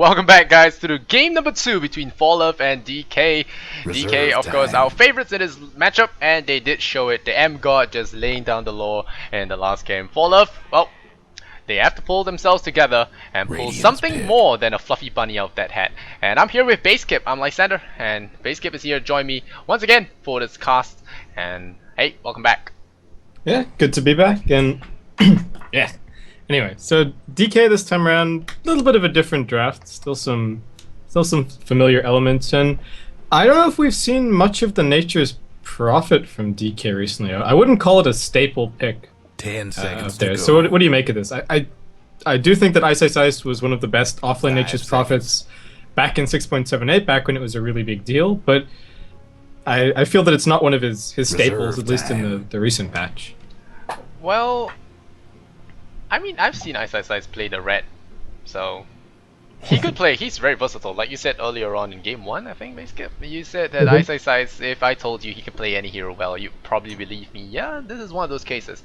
welcome back guys to the game number 2 between ForLove and DK. DK, of course, our favorites in this matchup, and they did show it. The M God just laying down the law in the last game. ForLove, well, they have to pull themselves together and pull something more than a fluffy bunny out of that hat. And I'm here with Baseskip. I'm Lysander, and Baseskip is here to join me once again for this cast. And hey, welcome back. Yeah, good to be back, and yeah. Anyway, so DK this time around, a little bit of a different draft. Still some familiar elements, and I don't know if we've seen much of the Nature's Prophet from DK recently. I wouldn't call it a staple pick. 10 seconds there. to go. So what do you make of this? I do think that Ice was one of the best offlane Nature's Prophets back in 6.78, back when it was a really big deal, but I feel that it's not one of his staples, at least in the recent patch. Well, I mean, I've seen Ice play the red, so he could play. He's very versatile. Like you said earlier on in game 1, I think, Baseskip. You said that Ice, if I told you he can play any hero well, you'd probably believe me. Yeah, this is one of those cases.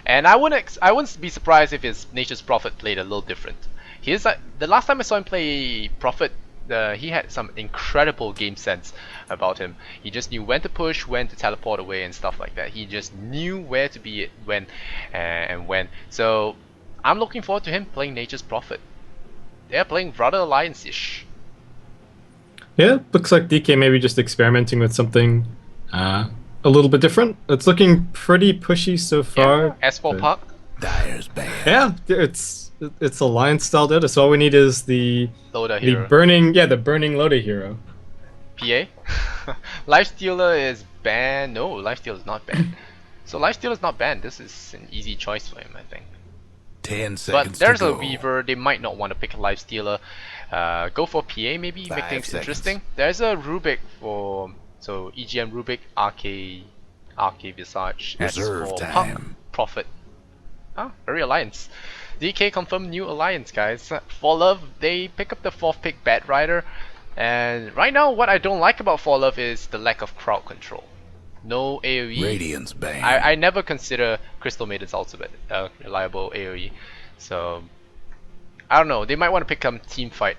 And I wouldn't be surprised if his Nature's Prophet played a little different. He's like, the last time I saw him play Prophet, he had some incredible game sense about him. He just knew when to push, when to teleport away, and stuff like that. He just knew where to be when and when. So I'm looking forward to him playing Nature's Prophet. They're playing rather alliance-ish. Yeah, looks like DK maybe just experimenting with something a little bit different. It's looking pretty pushy so far. Yeah, S4 Park. Dyer's bad. Yeah, it's alliance style data. So all we need is the burning Loda hero. PA. Lifestealer is banned. No, Lifestealer is not banned. So Lifestealer is not banned. This is an easy choice for him, I think. 10 seconds. But there's to a go. Weaver. They might not want to pick a Lifestealer. Go for PA maybe. 5 Make things seconds. interesting. There's a Rubik for EGM Rubik, RK Visage, S Reserve for time. Punk, Prophet. Ah, very alliance. DK confirmed new alliance, guys. ForLove, they pick up the 4th pick, Bat Rider. And right now, what I don't like about ForLove is the lack of crowd control. No AoE. Radiant's banned. I never consider Crystal Maiden's ultimate a reliable AoE. So, I don't know. They might want to pick up team fight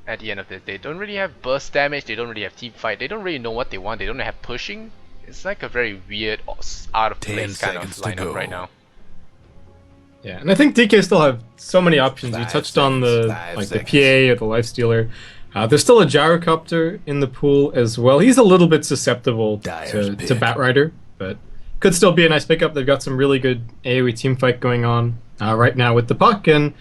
at the end of this. They don't really have burst damage. They don't really have team fight. They don't really know what they want. They don't have pushing. It's like a very weird, out of 10 place kind of seconds to go. lineup right now. Yeah, and I think DK still have so many options. You 5 touched on seconds, the 5 the seconds. PA or the Lifestealer. There's still a Gyrocopter in the pool as well. He's a little bit susceptible Dyer's to pick. Batrider, but could still be a nice pickup. They've got some really good AoE teamfight going on right now with the puck, and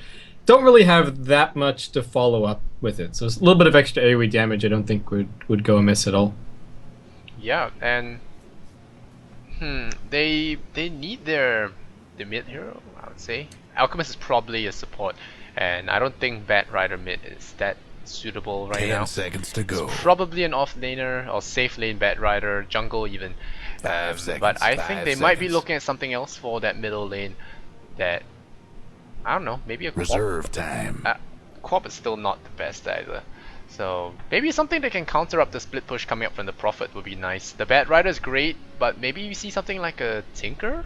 don't really have that much to follow up with it. So it's a little bit of extra AoE damage I don't think would go amiss at all. Yeah, and they need their mid hero, I would say. Alchemist is probably a support, and I don't think Bat Rider mid is that suitable right 10 now. seconds to go. Probably an off laner or safe lane Bat Rider, jungle even. 5 seconds, But I think 5 they might be seconds. looking at something else for that middle lane. That I don't know, maybe a Quap. Reserve time. Quap is still not the best either. So maybe something that can counter up the split push coming up from the Prophet would be nice. The Bat Rider is great, but maybe we see something like a Tinker?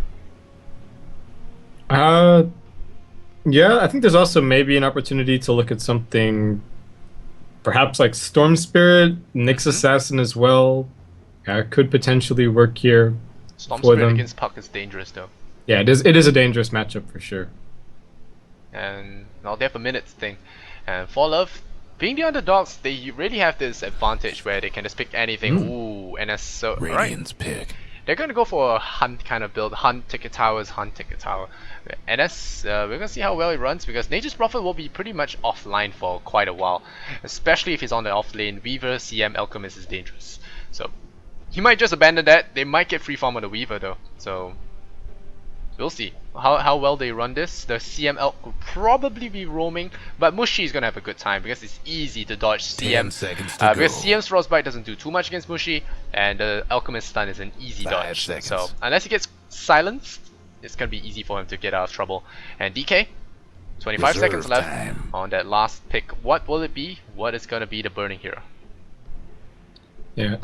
Yeah, I think there's also maybe an opportunity to look at something perhaps like Storm Spirit, Nyx Assassin as well. Could potentially work here. Storm for Spirit them. against Puck is dangerous though. Yeah, it is a dangerous matchup for sure. And now they have a minute thing. And ForLove, being the underdogs, they really have this advantage where they can just pick anything. Ooh, and that's so right. Radiant's pick. They're gonna go for a hunt kind of build. Hunt ticket towers, hunt ticket tower. And that's we're gonna see how well it runs, because Nature's Prophet will be pretty much offline for quite a while. Especially if he's on the off lane. Weaver, CM, Alchemist is dangerous. So he might just abandon that. They might get free farm on the Weaver though. So we'll see how well they run this. The CM Elk will probably be roaming, but Mushi is gonna have a good time because it's easy to dodge CM. 10 seconds to Because go. CM's Frostbite doesn't do too much against Mushi, and the Alchemist stun is an easy 5 dodge. seconds. So unless he gets silenced, it's gonna be easy for him to get out of trouble. And DK, 25 Reserve seconds left time. on that last pick. What will it be? What is gonna be the burning hero? Yeah,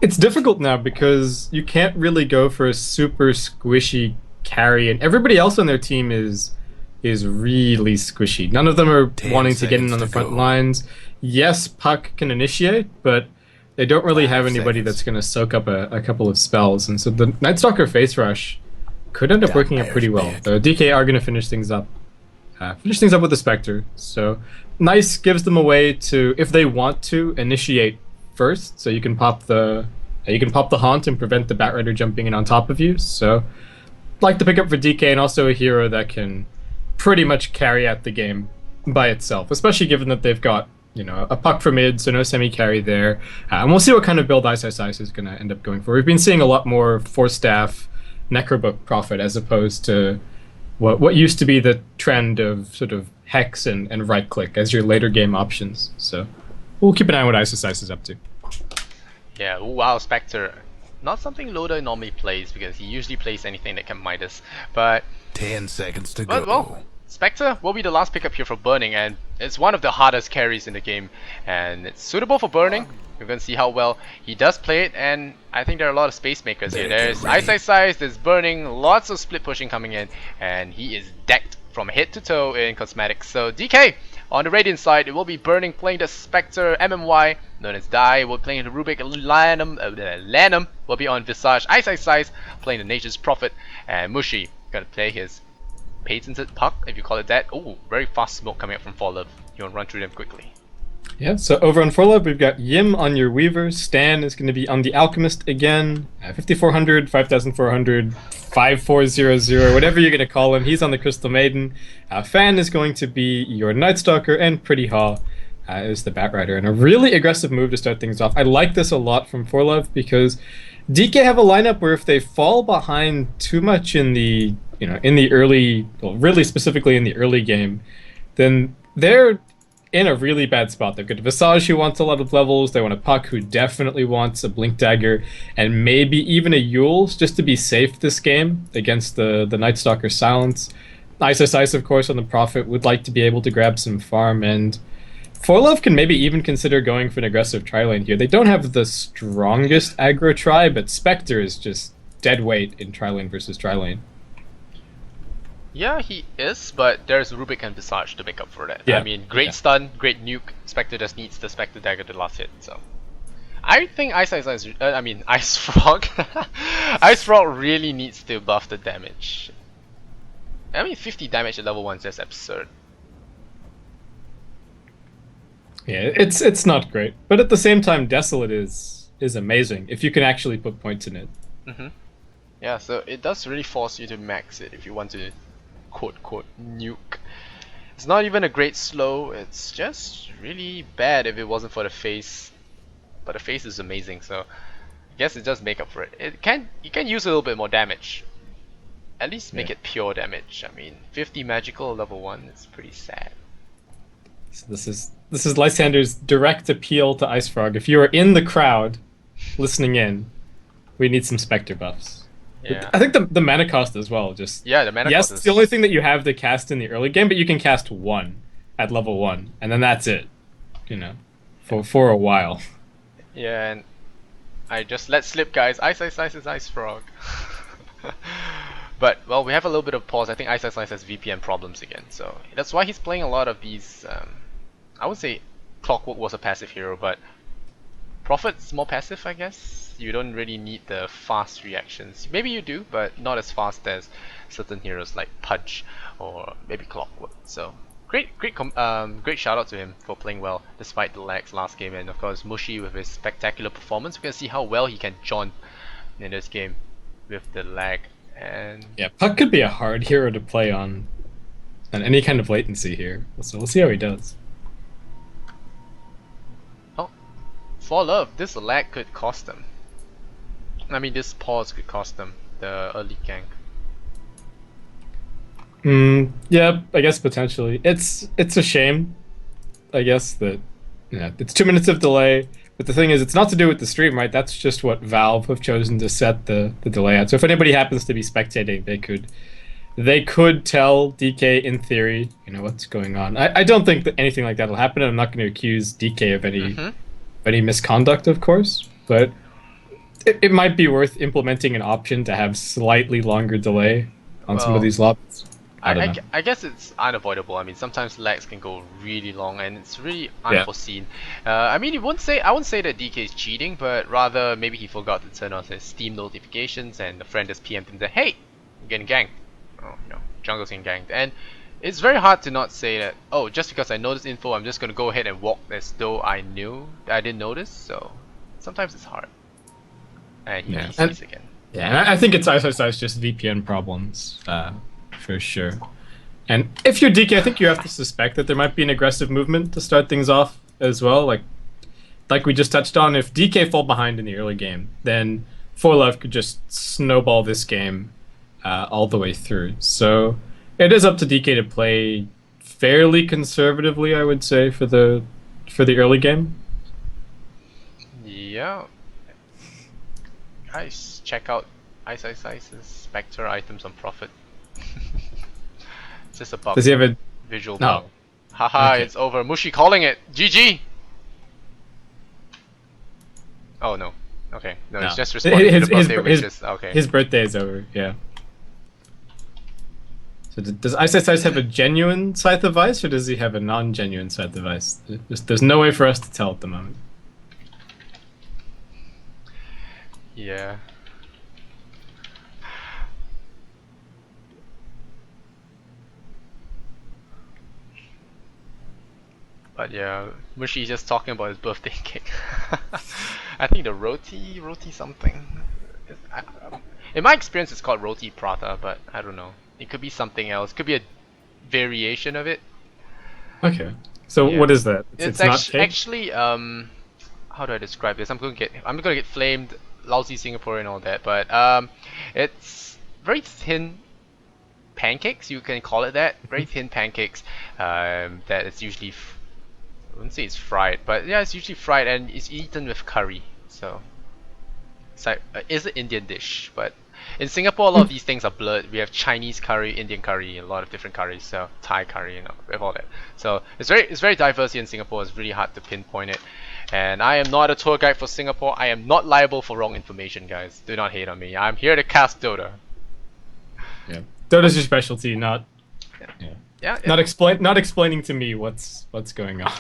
it's difficult now because you can't really go for a super squishy carry, and everybody else on their team is really squishy. None of them are 10 wanting to get in on the seconds to front go. lines. yes, Puck can initiate, but they don't really have 5 anybody seconds. that's going to soak up a couple of spells. And so the Night Stalker Face Rush could end up That working out bear's pretty well. big. The DK are going to finish things up. Finish things up with the Spectre. So Nice gives them a way to, if they want to, initiate first. So you can pop the Haunt and prevent the Batrider jumping in on top of you. So like the pickup for DK, and also a hero that can pretty much carry out the game by itself, especially given that they've got, a Puck for mid, so no semi carry there. And we'll see what kind of build Ice is going to end up going for. We've been seeing a lot more Force Staff, Necrobook Prophet, as opposed to what used to be the trend of sort of Hex and right click as your later game options. So we'll keep an eye on what Ice is up to. Yeah, ooh, wow, Spectre. Not something Loader normally plays because he usually plays anything that can Midas. But 10 seconds to go. well, Spectre will be the last pickup here for Burning, and it's one of the hardest carries in the game, and it's suitable for Burning. We're going to see how well he does play it, and I think there are a lot of space makers here. Better get There's ready. Ice, there's Burning, lots of split pushing coming in, and he is decked from head to toe in cosmetics. So DK, on the Radiant side, it will be Burning playing the Spectre MMY, known as Die, will playing the Rubik Lanum will be on Visage, Ice playing the Nature's Prophet, and Mushi gonna play his patented Puck, if you call it that. Oh, very fast smoke coming up from ForLove. You wanna run through them quickly? Yeah, so over on ForLove, we've got Yim on your Weaver. Stan is going to be on the Alchemist again. 5400, 5400, 5400, whatever you're going to call him. He's on the Crystal Maiden. Fan is going to be your Night Stalker, and Pretty Haw is the Batrider. And a really aggressive move to start things off. I like this a lot from ForLove because DK have a lineup where if they fall behind too much in the early, well, really specifically in the early game, then they're in a really bad spot. They've got Visage who wants a lot of levels. They want a Puck who definitely wants a Blink Dagger, and maybe even a Yule's just to be safe this game against the Night Stalker Silence. Ice, of course, on the Prophet would like to be able to grab some farm, and ForLove can maybe even consider going for an aggressive tri lane here. They don't have the strongest aggro tri, but Spectre is just dead weight in tri lane versus tri lane. Yeah, he is, but there's Rubik and Visage to make up for that. Yeah, I mean, great yeah. stun, great nuke. Spectre just needs the Spectre Dagger to last hit, so. I think Ice Frog. Ice Frog really needs to buff the damage. I mean, 50 damage at level 1 is just absurd. Yeah, it's not great, but at the same time, Desolate is amazing if you can actually put points in it. Yeah, so it does really force you to max it if you want to quote nuke. It's not even a great slow, it's just really bad if it wasn't for the face. But the face is amazing, so I guess it does make up for it. You can use a little bit more damage. At least make Yeah. it pure damage. I mean, 50 magical level 1 is pretty sad. So this is Lysander's direct appeal to Ice Frog. If you are in the crowd, listening in, we need some Spectre buffs. Yeah. I think the mana cost as well. Just Yeah, the mana yes, cost it's is the only thing that you have to cast in the early game, but you can cast one at level 1, and then that's it. For a while. Yeah, and I just let slip, guys. Ice Frog. But well, we have a little bit of pause. I think Ice has VPN problems again, so that's why he's playing a lot of these. I would say Clockwork was a passive hero, but Prophet's more passive, I guess. You don't really need the fast reactions. Maybe you do, but not as fast as certain heroes like Pudge or maybe Clockwork. So great shout out to him for playing well despite the lags last game, and of course Mushi with his spectacular performance. We can see how well he can jaunt in this game with the lag. And Yeah, Puck could be a hard hero to play on any kind of latency here. So we'll see how he does. oh, ForLove, this lag could cost them. I mean, this pause could cost them the early gank. Yeah, I guess potentially. It's a shame, I guess, that it's 2 minutes of delay. But the thing is, it's not to do with the stream, right? That's just what Valve have chosen to set the delay at. So if anybody happens to be spectating, they could tell DK in theory, what's going on. I don't think that anything like that will happen. I'm not going to accuse DK of any misconduct, of course, but it might be worth implementing an option to have slightly longer delay on some of these lobbies. I don't know. I guess it's unavoidable. I mean, sometimes lags can go really long, and it's really Yeah. unforeseen. I mean, I wouldn't say that DK is cheating, but rather maybe he forgot to turn on his Steam notifications, and the friend just PM'd him that, hey, I'm getting ganked. Oh, jungle's getting ganked, and it's very hard to not say that. Oh, just because I know this info, I'm just gonna go ahead and walk as though I knew I didn't notice. So sometimes it's hard. And he PCs again. Yeah, and I think it's just VPN problems, for sure. And if you're DK, I think you have to suspect that there might be an aggressive movement to start things off as well. Like we just touched on, if DK fall behind in the early game, then ForLove could just snowball this game all the way through. So it is up to DK to play fairly conservatively, I would say, for the early game. Yeah. Guys, check out Ice's Spectre items on Profit. Just above. Does he have a visual? No. Haha, Okay. it's over. Mushi calling it. GG. Oh no. Okay. No, No. it's just responding to the birthday wishes. Okay. His birthday is over. Yeah. So does Ice have a genuine Scythe of Ice, or does he have a non-genuine Scythe of Ice? There's no way for us to tell at the moment. Yeah. But yeah, Mushi's just talking about his birthday cake. I think the roti something. In my experience, it's called roti prata, but I don't know. It could be something else. Could be a variation of it. Okay. So Yeah. what is that? It's not cake? Actually, how do I describe this? I'm gonna get flamed, lousy Singapore and all that, but it's very thin pancakes. You can call it that. Very thin pancakes. That is usually I wouldn't say it's fried, but yeah, it's usually fried and it's eaten with curry. So it's like it's an Indian dish, but in Singapore a lot of these things are blurred. We have Chinese curry, Indian curry, a lot of different curries, so Thai curry, we have all that. So it's very diverse here in Singapore. It's really hard to pinpoint it. And I am not a tour guide for Singapore. I am not liable for wrong information, guys. Do not hate on me. I'm here to cast Dota. Yeah. Dota's your specialty, not Yeah. not explaining to me what's going on.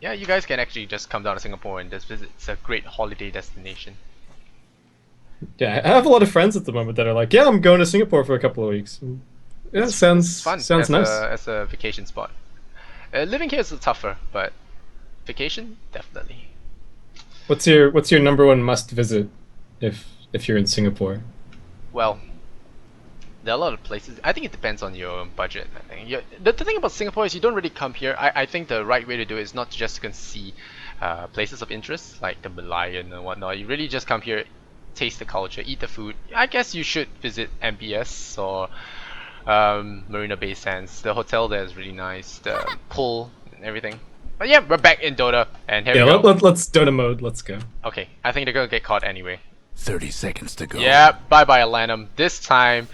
Yeah, you guys can actually just come down to Singapore and just visit. It's a great holiday destination. Yeah, I have a lot of friends at the moment that are like, yeah, I'm going to Singapore for a couple of weeks. Yeah, It's sounds fun. nice. As a vacation spot. Living here is tougher, but vacation definitely. What's your number one must visit if you're in Singapore? Well, there are a lot of places. I think it depends on your budget. I think the thing about Singapore is you don't really come here. I think the right way to do it is not to just go and see places of interest like the Malayan and whatnot. You really just come here, taste the culture, eat the food. I guess you should visit MBS or Marina Bay Sands. The hotel there is really nice. The pool and everything. But yeah, we're back in Dota, and here we go. Let's Dota mode. Let's go. Okay, I think they're gonna get caught anyway. 30 seconds to go. Yeah, bye-bye Alanum. This time,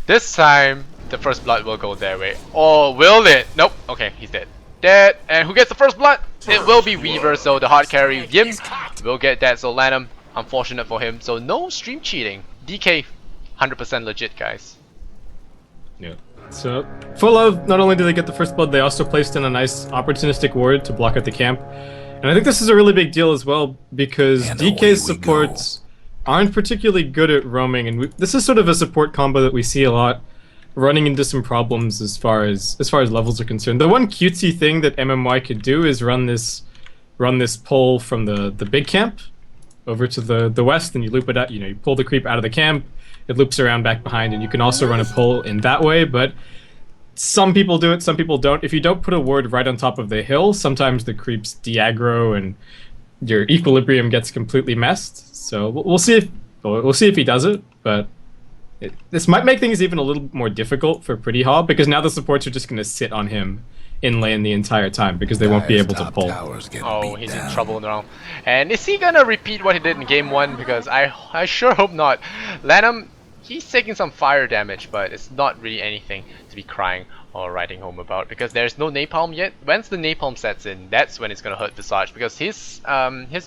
the first blood will go their way. Or will it? Nope. Okay, he's dead. Dead. And who gets the first blood? It will be Weaver, so the hard carry Yim will get that. So Lanham, unfortunate for him. So no stream cheating. DK, 100% legit, guys. Yeah. So ForLove, not only did they get the first blood, they also placed in a nice opportunistic ward to block out the camp. And I think this is a really big deal as well because And DK's away we supports aren't particularly good at roaming, and this is sort of a support combo that we see a lot, running into some problems as far as levels are concerned. The one cutesy thing that MMY could do is run this pull from the big camp over to the west, and you loop it out. You pull the creep out of the camp, it loops around back behind, and you can also run a pull in that way. But some people do it, some people don't. If you don't put a ward right on top of the hill, sometimes the creeps de-aggro and your equilibrium gets completely messed. So we'll see if he does it, but this might make things even a little more difficult for Pretty Hall because now the supports are just going to sit on him in lane the entire time because they won't be able to pull. Oh, he's in trouble now. And is he gonna repeat what he did in game 1? Because I sure hope not. Lanham, he's taking some fire damage, but it's not really anything to be crying or writing home about because there's no napalm yet. Once the napalm sets in, that's when it's gonna hurt Visage because his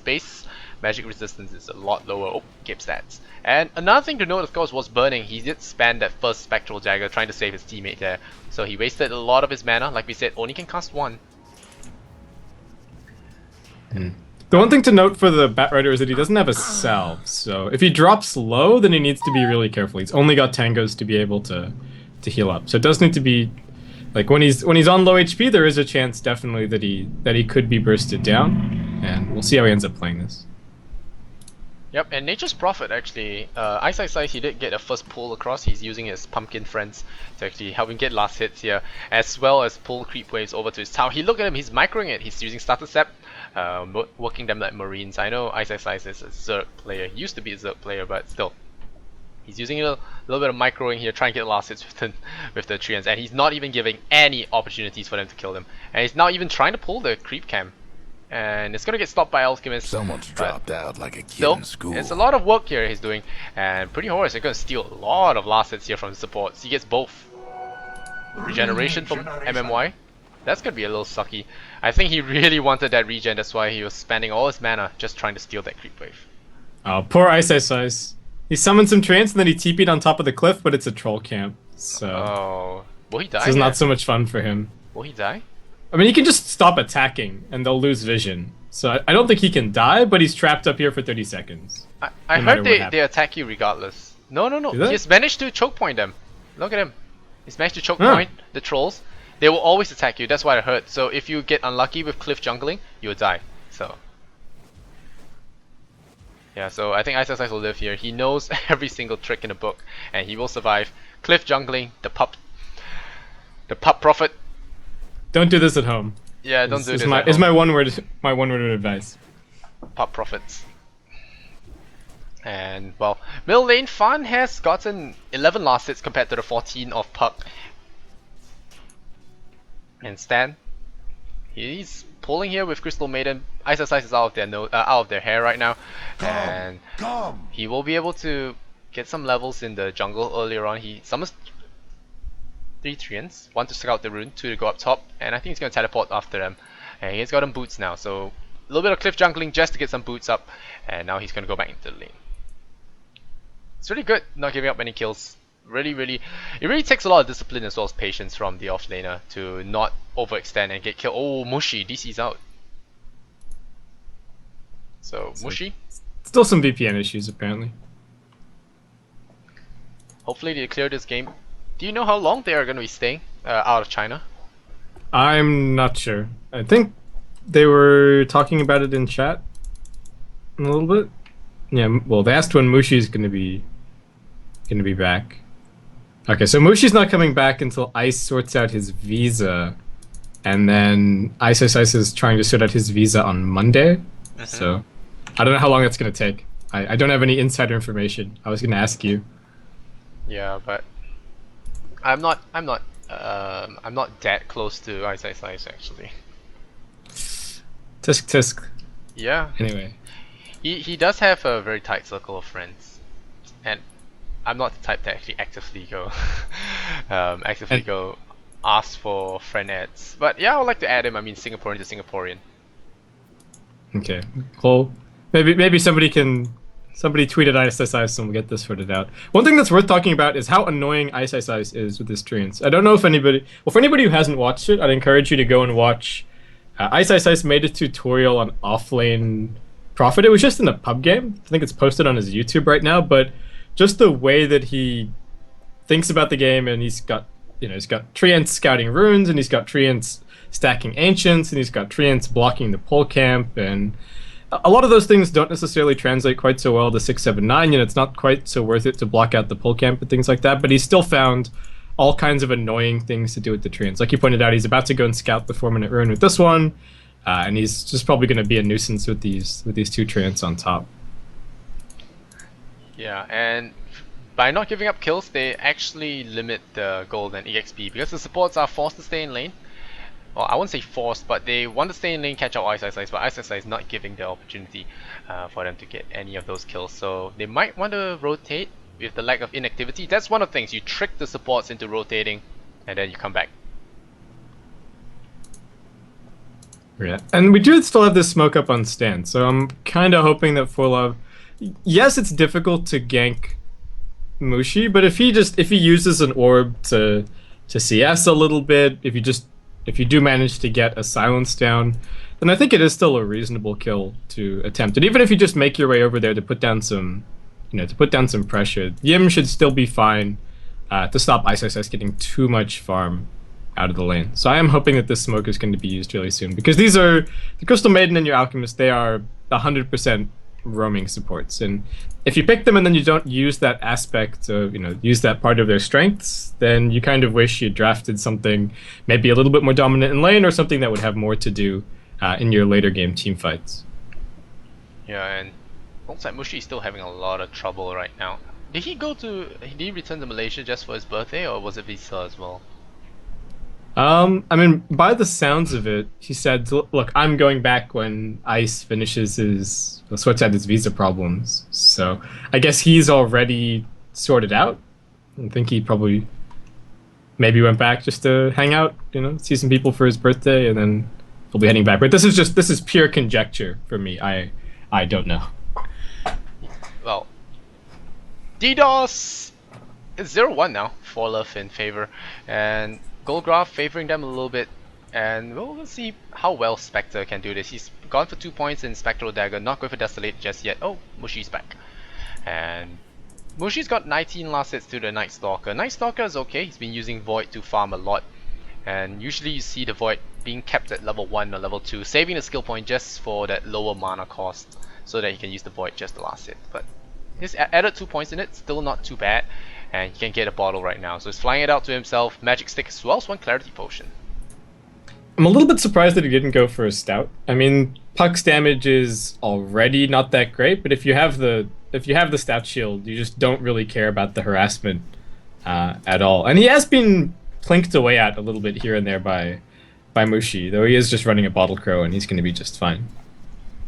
base magic resistance is a lot lower. Oh, Cape stats. And another thing to note, of course, was burning. He did spend that first Spectral Dagger trying to save his teammate there. So he wasted a lot of his mana. Like we said, only can cast one. The one thing to note for the Batrider is that he doesn't have a salve, so if he drops low, then he needs to be really careful. He's only got tangos to be able to heal up, so it does need to be like when he's on low HP, there is a chance definitely that he could be bursted down, and we'll see how he ends up playing this. Yep, and Nature's Prophet actually, Ice, he did get a first pull across. He's using his pumpkin friends to actually help him get last hits here, as well as pull creep waves over to his tower. He look at him, he's microing it. He's using Starter Step, working them like Marines. I know Ice is a Zerg player. He used to be a Zerg player, but still. He's using a little bit of microing here, trying to get last hits with the Treants, and he's not even giving any opportunities for them to kill them. And he's not even trying to pull the creep cam. And it's gonna get stopped by Alchemist. Someone's dropped out like a kid Still, in school. it's a lot of work here he's doing, and Pretty Horse is gonna steal a lot of last hits here from the supports. He gets both regeneration from MMY. That's gonna be a little sucky. I think he really wanted that regen, that's why he was spending all his mana just trying to steal that creep wave. Oh, poor Ice. He summoned some Treants and then he TP'd on top of the cliff, but it's a troll camp, so Oh, will he die? this is not so much fun for him. Will he die? I mean, he can just stop attacking and they'll lose vision. So I don't think he can die, but he's trapped up here for 30 seconds. I No matter heard what they happens. attack you regardless. No. Do they? He's managed to choke point them. Look at him. He's managed to choke point the trolls. They will always attack you, that's what I heard. So if you get unlucky with cliff jungling, you'll die. So yeah, so I think Ice will live here. He knows every single trick in the book, and he will survive. Cliff jungling, the pup prophet. Don't do this at home. Yeah, don't do this. Is my one word of advice. Pup prophets. And well, middle lane Fan has gotten 11 last hits compared to the 14 of Puck. And Stan, he's pulling here with Crystal Maiden. Ice is out of their hair right now, and he will be able to get some levels in the jungle earlier on. He summons 3 Treants, 1 to scout the rune, 2 to go up top, and I think he's going to teleport after them. And he's got him boots now, so a little bit of cliff jungling just to get some boots up, and now he's going to go back into the lane. It's really good not giving up any kills. It really takes a lot of discipline as well as patience from the offlaner to not overextend and get killed. Oh, Mushi, DC's out. So, Mushi, Still some VPN issues apparently. hopefully they clear this game. Do you know how long they are going to be staying out of China? I'm not sure. I think they were talking about it in chat a little bit. Yeah, well, they asked when Mushi's gonna be back. Okay, so Mushi's not coming back until Ice sorts out his visa, and then Ice is trying to sort out his visa on Monday. So I don't know how long that's gonna take. I don't have any insider information. I was gonna ask you. Yeah, but I'm not that close to Ice actually. Tisk. Yeah. Anyway. He does have a very tight circle of friends, and I'm not the type to actually actively go ask for friend ads. But yeah, I would like to add him. I mean, Singaporean to Singaporean. Okay. Well, maybe somebody tweet at ISIS and we'll get this sorted out. One thing that's worth talking about is how annoying ISIS is with this Treants. I don't know if for anybody who hasn't watched it, I'd encourage you to go and watch. ISIS made a tutorial on offlane Prophet. It was just in a pub game. I think it's posted on his YouTube right now, but just the way that he thinks about the game, and he's got Treants scouting runes, and he's got Treants stacking ancients, and he's got Treants blocking the pole camp, and a lot of those things don't necessarily translate quite so well to 679, and it's not quite so worth it to block out the pole camp and things like that, but he's still found all kinds of annoying things to do with the Treants. Like you pointed out, he's about to go and scout the 4-minute rune with this one, and he's just probably going to be a nuisance with these 2 Treants on top. Yeah, and by not giving up kills, they actually limit the gold and EXP because the supports are forced to stay in lane. Well, I won't say forced, but they want to stay in lane, catch out Ice, but Ice is not giving the opportunity for them to get any of those kills. So they might want to rotate with the lack of inactivity. That's one of the things, you trick the supports into rotating and then you come back. Yeah, and we do still have this smoke up on Stan, so I'm kind of hoping that ForLove. Yes, it's difficult to gank Mushi, but if he uses an orb to CS a little bit, if you do manage to get a silence down, then I think it is still a reasonable kill to attempt. And even if you just make your way over there to put down some, to put down some pressure, Yim should still be fine to stop ISIS getting too much farm out of the lane. So I am hoping that this smoke is going to be used really soon because these are the Crystal Maiden and your Alchemist. They are 100% roaming supports, and if you pick them and then you don't use that aspect of use that part of their strengths, then you kind of wish you drafted something maybe a little bit more dominant in lane or something that would have more to do in your later game team fights. Yeah, and looks like Mushi is still having a lot of trouble right now. Did he return to Malaysia just for his birthday, or was it visa as well? I mean, by the sounds of it, he said, "Look, I'm going back when Ice finishes sorts out his visa problems." So I guess he's already sorted out. I think he probably maybe went back just to hang out, see some people for his birthday, and then he'll be heading back. But this is pure conjecture for me. I don't know. Well, DDoS is 0-1 now. ForLove in favor, and Goldgraph favoring them a little bit. And we'll see how well Spectre can do this. He's gone for 2 points in Spectral Dagger, not going for Desolate just yet. Oh, Mushi's back. And Mushi's got 19 last hits to the Night Stalker. Night Stalker is okay, he's been using Void to farm a lot. And usually you see the Void being kept at level 1 or level 2, saving the skill point just for that lower mana cost, so that he can use the Void just the last hit. But he's added 2 points in it, still not too bad. And he can get a bottle right now, so he's flying it out to himself. Magic Stick as well as 1 Clarity Potion. I'm a little bit surprised that he didn't go for a stout. I mean, Puck's damage is already not that great, but if you have the stout shield, you just don't really care about the harassment at all. And he has been plinked away at a little bit here and there by Mushi, though he is just running a Bottle Crow and he's going to be just fine.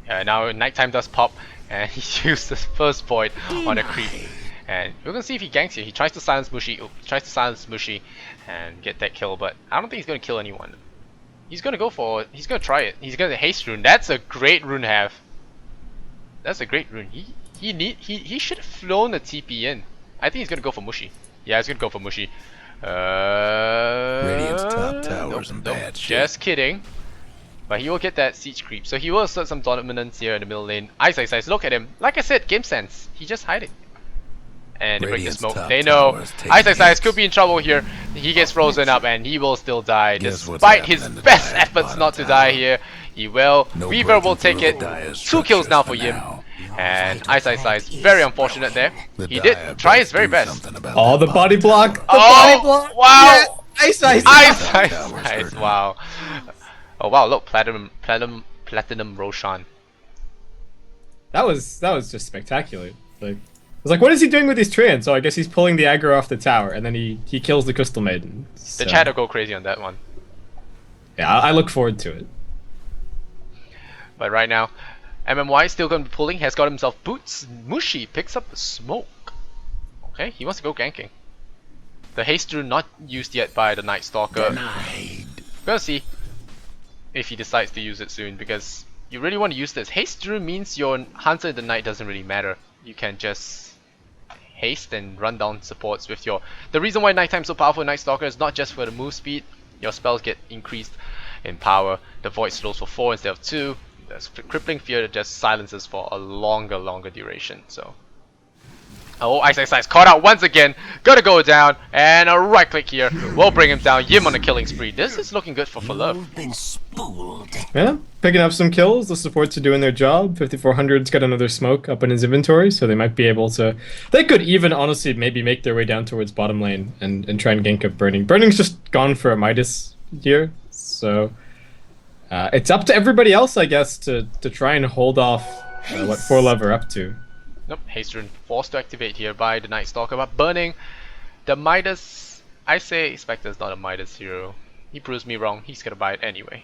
Now Nighttime does pop, and he used the first Void on a creep. And we're gonna see if he ganks here. He tries to silence Mushi. Oh, he tries to silence Mushi and get that kill, but I don't think he's gonna kill anyone. He's gonna try it. He's gonna haste rune. That's a great rune have. That's a great rune. He should have flown the TP in. I think he's gonna go for Mushi. Yeah, he's gonna go for Mushi. Radiant's top tower's in bad shape. Just kidding. But he will get that siege creep, so he will assert some dominance here in the middle lane. Ice, look at him. Like I said, game sense. He just hiding. And they break the smoke. They know Ice could be in trouble here. He gets frozen up and he will still die despite his best efforts not to die here. He will. Weaver will take it. 2 kills now for Yim. And Ice, very unfortunate there. He did try his very best. Oh, the body block! Body block! Wow! Yes. Ice! Wow. Oh wow! Look, platinum Roshan. That was just spectacular. I was like, what is he doing with his Treant? So I guess he's pulling the aggro off the tower, and then he kills the Crystal Maiden. So. The chat will go crazy on that one. Yeah, I look forward to it. But right now, MMY is still going to be pulling, has got himself boots. Mushi picks up the smoke. Okay, he wants to go ganking. The haste rune not used yet by the Night Stalker. We're gonna see if he decides to use it soon, because you really want to use this. Haste rune means your Hunter in the Night doesn't really matter. You can just haste and run down supports with your... The reason why Nighttime is so powerful in Night Stalker is not just for the move speed. Your spells get increased in power. The Void slows for 4 instead of 2. There's Crippling Fear that just silences for a longer duration. So, oh, Ice caught out once again. Gotta go down, and a right click here will bring him down. Yim on a killing spree. This is looking good for ForLove. Yeah, picking up some kills. The supports are doing their job. 5400's got another smoke up in his inventory, so they might be able to... They could even, honestly, maybe make their way down towards bottom lane and try and gank up Burning. Burning's just gone for a Midas here, so... it's up to everybody else, I guess, to try and hold off what ForLove are up to. Nope, Haste Rune forced to activate here by the Night Stalker, but Burning, the Midas... I say Spectre's not a Midas hero. He proves me wrong, he's gonna buy it anyway.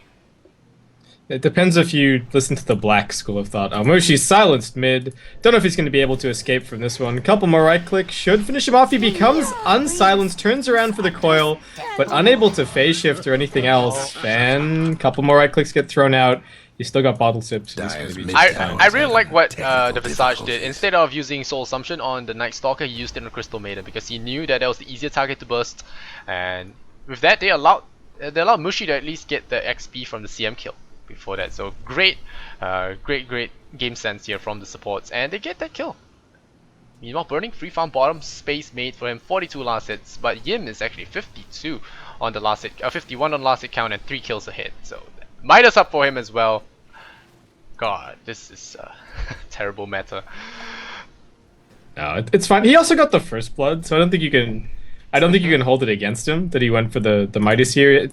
It depends if you listen to the black school of thought. Mushi's silenced mid. Don't know if he's going to be able to escape from this one. A couple more right clicks should finish him off. He becomes unsilenced, turns around for the coil, but unable to phase shift or anything else. And couple more right clicks get thrown out. He's still got bottle sips. So I really like what the Visage did. Instead of using Soul Assumption on the Night Stalker, he used it on Crystal Maiden because he knew that was the easier target to burst. And with that, they allowed Mushi to at least get the XP from the CM kill before that. So great game sense here from the supports, and they get that kill. Meanwhile, Burning free farm bottom space made for him 42 last hits, but Yim is actually 52 on the last hit, 51 on last hit count, and 3 kills ahead. So Midas up for him as well. God, this is terrible meta. No, it's fine. He also got the first blood, so I don't think you can. I don't think you can hold it against him that he went for the Midas here.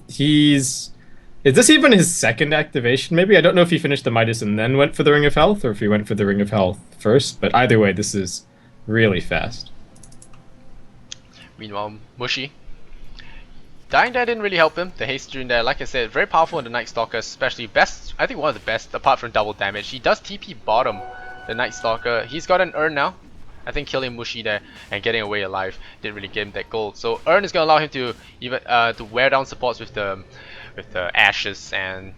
Is this even his second activation? Maybe I don't know if he finished the Midas and then went for the Ring of Health, or if he went for the Ring of Health first. But either way, this is really fast. Meanwhile, Mushi. Dying there didn't really help him. The haste during there, like I said, very powerful in the Night Stalker, especially best. I think one of the best, apart from double damage. He does TP bottom, the Night Stalker. He's got an urn now. I think killing Mushi there and getting away alive didn't really give him that gold. So urn is gonna allow him to even to wear down supports with the ashes, and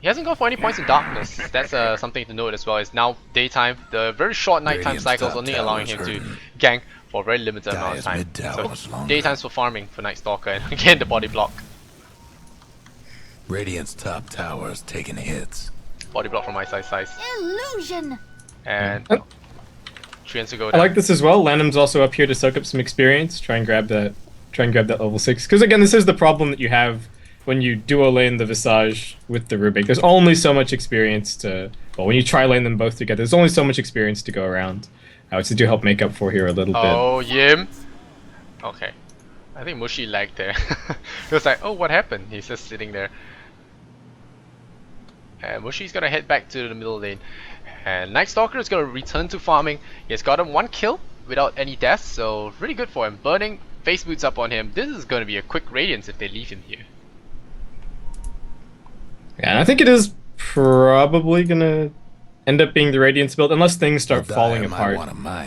he hasn't gone for any points in darkness. That's something to note as well. It's now daytime. The very short nighttime cycles only allowing him to gank for a very limited amount of time. So daytime's for farming for Night Stalker, and again the body block. Radiant's top tower's taking hits. Body block from Size. Illusion. And Trians to go I down. like this as well. Lanham's also up here to soak up some experience. Try and grab that level 6. Because again, this is the problem that you have when you duo lane the Visage with the Rubik. There's only so much experience to... Well, when you tri-lane them both together, there's only so much experience to go around. Which they do help make up for here a little bit. Oh, Yim. Okay. I think Mushi lagged there. He was like, oh, what happened? He's just sitting there. And Mushi's gonna head back to the middle lane. And Night Stalker is gonna return to farming. He's got him 1 kill without any deaths, so really good for him. Burning, face boots up on him. This is gonna be a quick Radiance if they leave him here. Yeah, and I think it is probably gonna end up being the Radiance build unless things start falling apart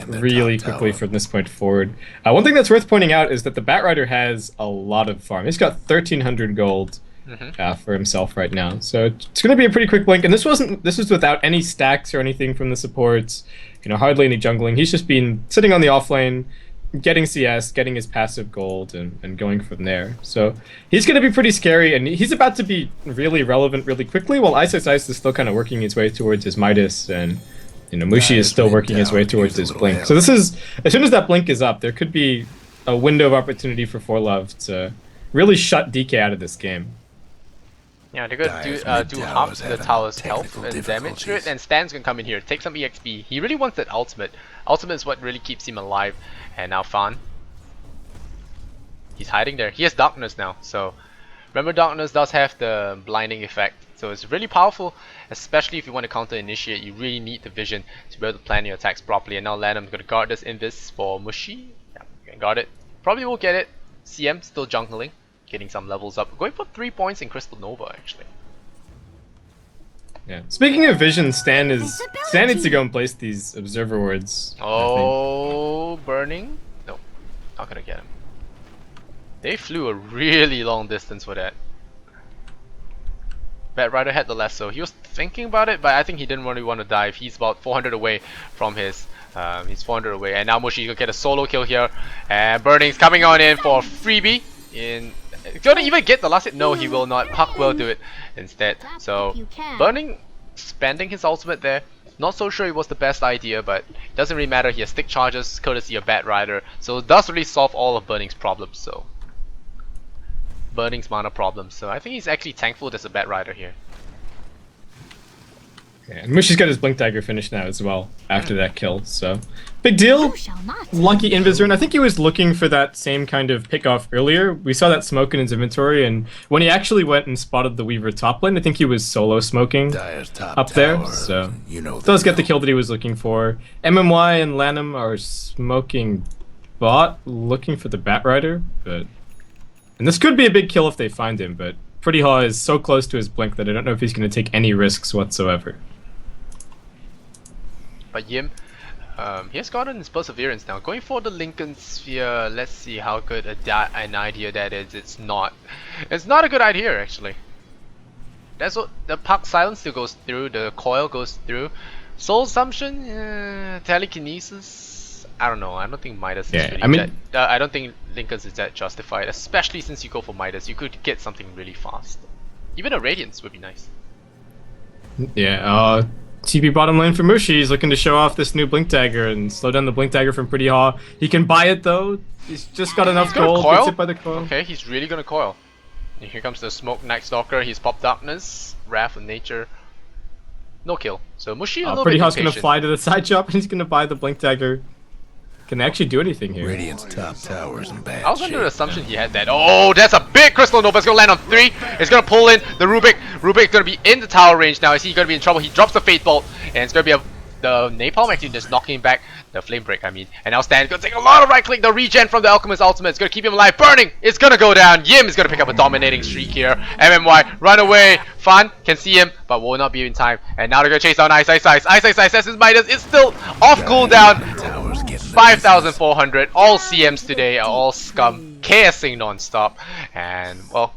really quickly from this point forward. One thing that's worth pointing out is that the Batrider has a lot of farm. He's got 1,300 gold for himself right now, so it's going to be a pretty quick blink. And this was without any stacks or anything from the supports. Hardly any jungling. He's just been sitting on the offlane, getting CS, getting his passive gold, and going from there. So he's going to be pretty scary, and he's about to be really relevant really quickly, while Ice is still kind of working his way towards his Midas, and Mushi is still working his way towards his blink. So this is, as soon as that blink is up, there could be a window of opportunity for ForLove to really shut DK out of this game. Yeah, they're gonna do half the tower's health and damage to it, and Stan's gonna come in here, take some EXP. He really wants that ultimate. Ultimate is what really keeps him alive. And now Fan. He's hiding there. He has darkness now, so remember darkness does have the blinding effect. So it's really powerful, especially if you want to counter initiate. You really need the vision to be able to plan your attacks properly. And now Lanham's gonna guard this invis for Mushi. Yeah, guard it. Probably will get it. CM still jungling. Getting some levels up. Going for 3 points in Crystal Nova actually. Yeah. Speaking of vision, Stan needs to go and place these observer wards. Oh, burning? No, not gonna get him. They flew a really long distance for that. Batrider had the lasso. He was thinking about it, but I think he didn't really want to dive. He's about 400 away from his. He's 400 away, and now Mushi will get a solo kill here. And Burning's coming on in for a freebie. Gonna even get the last hit? No, he will not. Puck will do it instead. So Burning spending his ultimate there. Not so sure it was the best idea, but it doesn't really matter. He has stick charges courtesy of Batrider, so it does really solve all of Burning's problems. So Burning's mana problems. So I think he's actually thankful there's a Batrider here. Yeah, and Mushi's got his Blink Dagger finished now as well after that kill, so big deal. Lucky Invisor, and I think he was looking for that same kind of pick off earlier. We saw that smoke in his inventory, and when he actually went and spotted the Weaver top lane, I think he was solo smoking up there, so does get the kill that he was looking for. MMY and Lanham are smoking bot, looking for the Batrider, and this could be a big kill if they find him, but Pretty Haw is so close to his blink that I don't know if he's going to take any risks whatsoever. But Yim, he has gotten his perseverance now. Going for the Lincoln Sphere, let's see how good an idea that is. It's not a good idea actually. That's what the Puck Silence still goes through, the coil goes through. Soul Assumption, Telekinesis, I don't know. I don't think Midas is really I don't think Lincoln's is that justified, especially since you go for Midas. You could get something really fast. Even a Radiance would be nice. Yeah, TP bottom lane for Mushi. He's looking to show off this new Blink Dagger and slow down the Blink Dagger from Pretty Haw. He can buy it though. He's just got enough gold. Gets hit by the coil. Okay, he's really gonna coil. And here comes the Smoke Night Stalker. He's popped Darkness, Wrath of Nature. No kill. So Mushi a little Pretty bit Haw's gonna impatient. fly to the side shop and he's gonna buy the Blink Dagger. Can they actually do anything here? Radiant's top tower's in bad I was under the shape. assumption he had that. Oh, that's a big Crystal Nova. It's gonna land on 3. It's gonna pull in the Rubik. Rubik's gonna be in the tower range now. Is he gonna be in trouble? He drops the Fate Bolt, and it's gonna be the Napalm actually just knocking back the Flame Break. I mean, and now Stan's gonna take a lot of right click. The regen from the Alchemist ultimate is gonna keep him alive. Burning. It's gonna go down. Yim is gonna pick up a dominating streak here. MMY run away. Fun can see him, but will not be in time. And now they're gonna chase down Ice Ice Ice. Ice Ice Ice. His Midas. It's still off cooldown. 5,400. All CMs today are all scum, KSing non-stop, and well,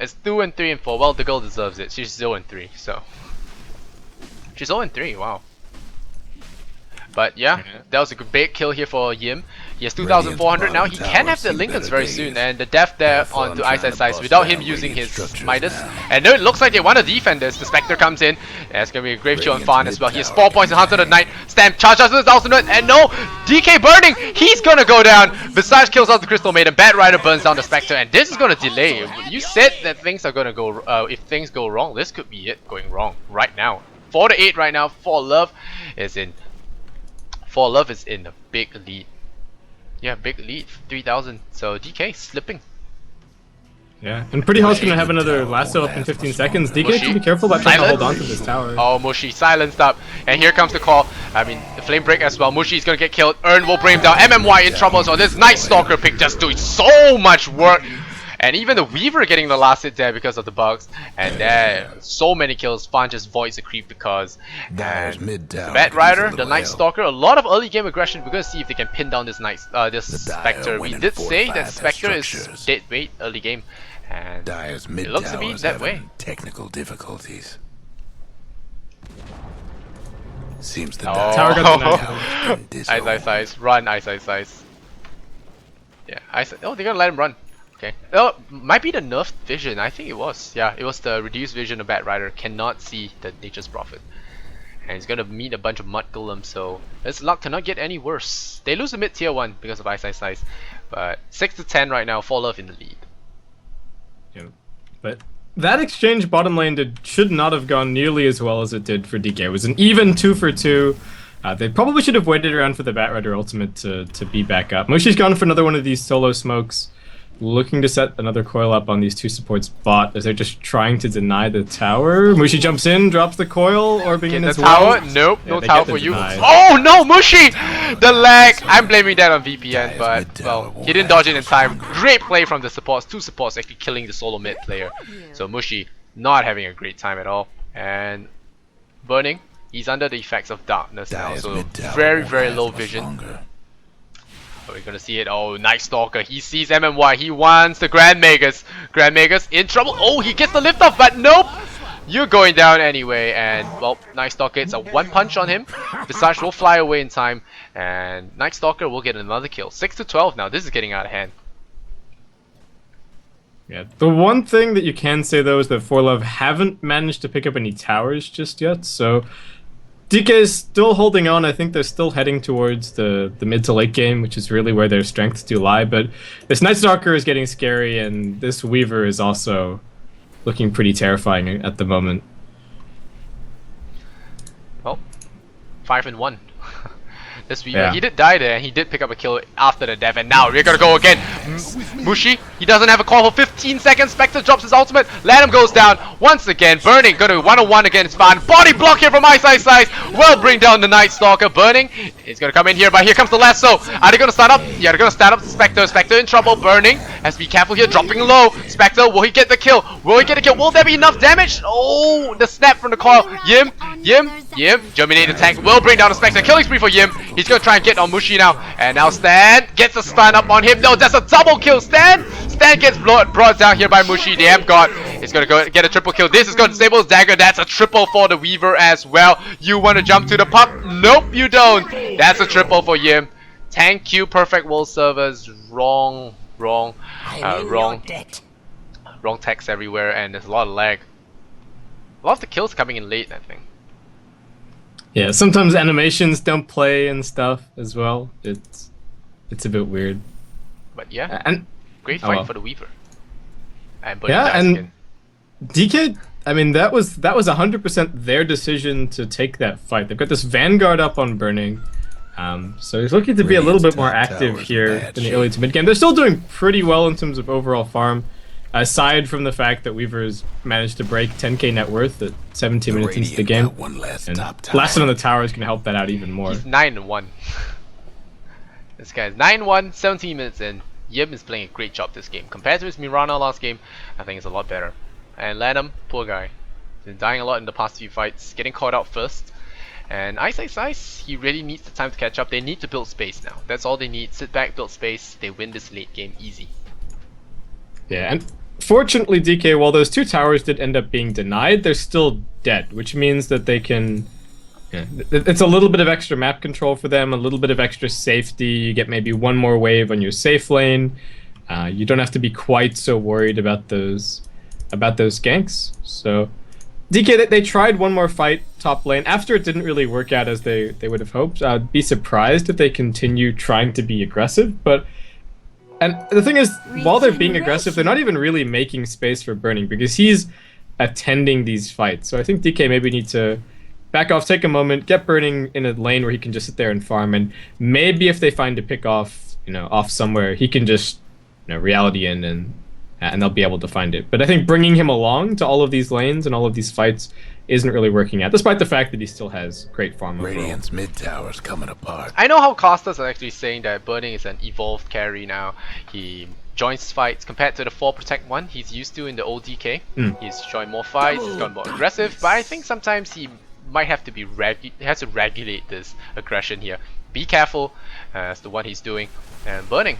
it's 2 and 3 and 4. Well, the girl deserves it. She's 0 and 3, so she's 0 and 3. Wow. But yeah, that was a big kill here for Yim. He has 2,400 now. He can have the Lincolns very soon, and the death there onto Ice Ice Ice without him using his Midas. And no, it looks like they want to defend this. The Spectre comes in, and it's gonna be a Grave Shield and Farn as well. He has 4 points in Hunter of the Night. Stamp charges his ultimate, and no, DK burning. He's gonna go down. Visage kills out the Crystal Maiden. Bat Rider burns down the Spectre, and this is gonna delay. You said that things are gonna go. If things go wrong, this could be it going wrong right now. 4 to 8 right now. ForLove is in. ForLove is in a big lead. Yeah, big lead, 3,000. So DK slipping. Yeah, and Pretty Haw's gonna have another lasso up in 15 seconds. DK should be careful about trying to hold on to this tower. Oh, Mushi silenced up, and here comes the call. I mean, the Flame Break as well. Mushi's gonna get killed. Earn will bring him down. MMY in trouble. So this Night Stalker pick just doing so much work. And even the Weaver getting the last hit there because of the bugs. And there, so many kills. Fan just voids the creep because. And the Bat Rider, the Night Stalker, a lot of early game aggression. We're gonna see if they can pin down this this Spectre. We did say that Spectre is dead weight early game, and it looks to be that way. Technical difficulties. Seems the Tower got Ice, run, Ice. Yeah, oh, they're gonna let him run. Okay. Oh, might be the nerfed vision. I think it was. Yeah, it was the reduced vision of Bat Rider. Cannot see the Nature's Prophet. And he's gonna meet a bunch of Mud Golems, so his luck cannot get any worse. They lose a mid tier 1 because of Ice. But 6 to 10 right now, ForLove in the lead. Yeah. But that exchange bottom lane should not have gone nearly as well as it did for DK. It was an even 2 for 2. They probably should have waited around for the Bat Rider ultimate to be back up. Mushi's gone for another one of these solo smokes. Looking to set another coil up on these 2 supports bot as they're just trying to deny the tower. Mushi jumps in, drops the coil, orbing in as well. Tower? Nope, Yeah, no they tower get the for you. deny. Oh no, Mushi! The lag! I'm blaming that on VPN, but well, he didn't dodge it in time. Great play from the supports. 2 supports actually killing the solo mid player. So Mushi not having a great time at all. And burning, he's under the effects of darkness now, so very, very low vision. We're gonna see it. Oh, Night Stalker. He sees MMY. He wants the Grand Magus. Grand Magus in trouble. Oh, he gets the lift off, but nope. You're going down anyway. And well, Night Stalker gets a 1 punch on him. Visage will fly away in time, and Night Stalker will get another kill. 6 to 12 now. This is getting out of hand. Yeah, the one thing that you can say though is that ForLove haven't managed to pick up any towers just yet, so DK is still holding on. I think they're still heading towards the mid to late game, which is really where their strengths do lie. But this Night Stalker is getting scary, and this Weaver is also looking pretty terrifying at the moment. Well, 5 and 1. This Weaver, Yeah. he did die there, and he did pick up a kill after the death, and now we're gonna go again. Mushi, he doesn't have a call for 15 seconds. Spectre drops his ultimate. Lanham goes down once again. Burning, gonna 1-on-1 against Van. Body block here from Ice. Will bring down the Night Stalker. Burning, he's gonna come in here, but here comes the lasso. Are they gonna stand up? Yeah, they're gonna stand up. Spectre in trouble. Burning, has to be careful here, dropping low. Spectre, will he get the kill? Will he get a kill? Will there be enough damage? Oh, the snap from the coil. Yim. Germinator tank will bring down the Spectre. Killing spree for Yim. He's gonna try and get on Mushi now. And now Stan gets a stun up on him. No, that's a double kill. Stan gets brought down here by Mushi. The Amp God is gonna go get a triple kill. This is gonna disable his dagger. That's a triple for the Weaver as well. You wanna jump to the puck? Nope, you don't. That's a triple for Yim. Tank Q, perfect world servers. Wrong text everywhere, and there's a lot of lag. A lot of the kills coming in late, I think. Yeah, sometimes animations don't play and stuff as well. It's a bit weird. But yeah, And great oh fight well. for the Weaver. And Yeah, and again. DK, I mean, that was 100% their decision to take that fight. They've got this Vanguard up on Burning. So he's looking to be a little bit more active here in the early to mid game. They're still doing pretty well in terms of overall farm, aside from the fact that Weaver's managed to break 10k net worth at 17 minutes into the game. One last And top blasting on tower. the tower is going to help that out even more. He's 9-1. This guy's 9-1, 17 minutes in. Yim is playing a great job this game. Compared to his Mirana last game, I think it's a lot better. And Lanham, poor guy. He's been dying a lot in the past few fights, getting caught out first. And Ice, he really needs the time to catch up. They need to build space now. That's all they need. Sit back, build space. They win this late game easy. Yeah, and fortunately, DK, while those two towers did end up being denied, they're still dead, which means that they can... Yeah, it's a little bit of extra map control for them, a little bit of extra safety. You get maybe one more wave on your safe lane. You don't have to be quite so worried about those ganks. So DK, they tried one more fight top lane. After it didn't really work out as they would have hoped, I'd be surprised if they continue trying to be aggressive. And the thing is, while they're being aggressive, they're not even really making space for Burning because he's attending these fights. So I think DK maybe need to back off, take a moment, get Burning in a lane where he can just sit there and farm, and maybe if they find a pick off, off somewhere, he can just, reality in and they'll be able to find it. But I think bringing him along to all of these lanes and all of these fights isn't really working out, despite the fact that he still has great farm overall. Radiant's mid tower's coming apart. I know how casters are actually saying that Burning is an evolved carry now. He joins fights compared to the 4 protect one he's used to in the old DK. He's joined more fights, he's gotten more aggressive, but I think sometimes he might have to has to regulate this aggression here. Be careful as to what he's doing. And Burning,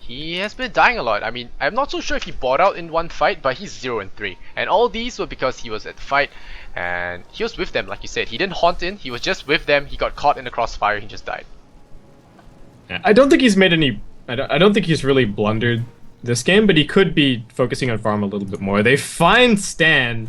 he has been dying a lot. I mean, I'm not so sure if he bought out in one fight, but he's 0-3. And all these were because he was at the fight and he was with them, like you said. He didn't haunt in, he was just with them. He got caught in the crossfire, he just died. I don't think he's made any... I don't think he's really blundered this game, but he could be focusing on farm a little bit more. They find Stan